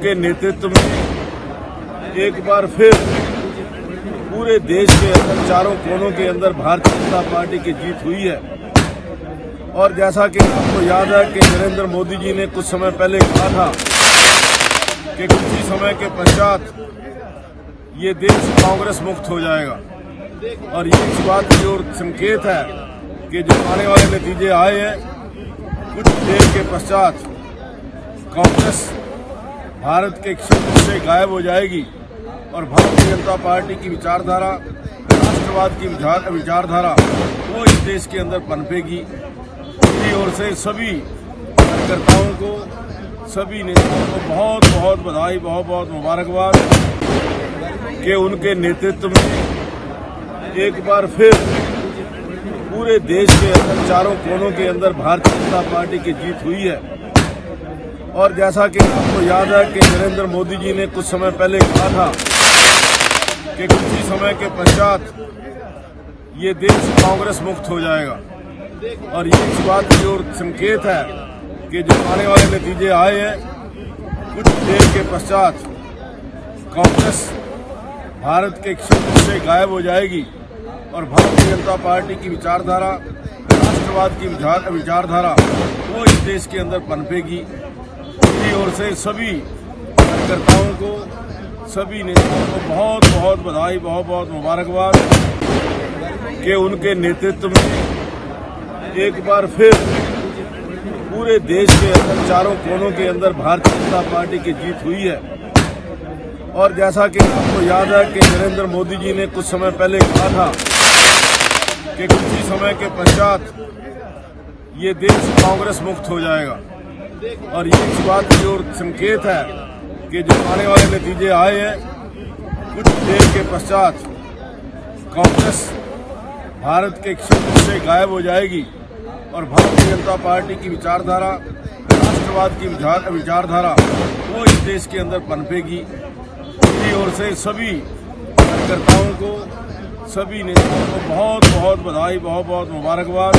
उनके नेतृत्व में एक बार फिर पूरे देश के अंदर चारों कोनों के अंदर भारतीय जनता पार्टी की जीत हुई है। और जैसा कि आपको याद है कि नरेंद्र मोदी जी ने कुछ समय पहले कहा था कि कुछ ही समय के पश्चात ये देश कांग्रेस मुक्त हो जाएगा, और ये इस बात की ओर संकेत है कि जो आने वाले नतीजे आए हैं, कुछ देर के पश्चात कांग्रेस भारत के क्षेत्र से गायब हो जाएगी और भारतीय जनता पार्टी की विचारधारा, राष्ट्रवाद की विचारधारा वो इस देश के अंदर पनपेगी। मेरी ओर से सभी कार्यकर्ताओं को, सभी नेताओं को बहुत बहुत बधाई, बहुत बहुत मुबारकबाद कि उनके नेतृत्व में एक बार फिर पूरे देश के अंदर चारों कोनों के अंदर भारतीय जनता पार्टी की जीत हुई है। और जैसा कि आपको याद है कि नरेंद्र मोदी जी ने कुछ समय पहले कहा था कि कुछ ही समय के पश्चात ये देश कांग्रेस मुक्त हो जाएगा, और ये इस बात की ओर संकेत है कि जो आने वाले नतीजे आए हैं, कुछ देर के पश्चात कांग्रेस भारत के क्षेत्र से गायब हो जाएगी और भारतीय जनता पार्टी की विचारधारा, राष्ट्रवाद की विचारधारा वो इस देश के अंदर पनपेगी। मेरी ओर से सभी कार्यकर्ताओं को, सभी नेताओं को बहुत बहुत बधाई, बहुत बहुत मुबारकबाद कि उनके नेतृत्व में एक बार फिर पूरे देश के अंदर चारों कोनों के अंदर भारतीय जनता पार्टी की जीत हुई है। और जैसा कि आपको याद है कि नरेंद्र मोदी जी ने कुछ समय पहले कहा था कि कुछ ही समय के पश्चात ये देश कांग्रेस मुक्त हो जाएगा, और ये इस बात की ओर संकेत है कि जो आने वाले नतीजे आए हैं, कुछ देर के पश्चात कांग्रेस भारत के क्षेत्र से गायब हो जाएगी और भारतीय जनता पार्टी की विचारधारा, राष्ट्रवाद की विचारधारा वो इस देश के अंदर पनपेगी। मेरी ओर से सभी कार्यकर्ताओं को, सभी नेताओं को बहुत बहुत बधाई, बहुत बहुत मुबारकबाद।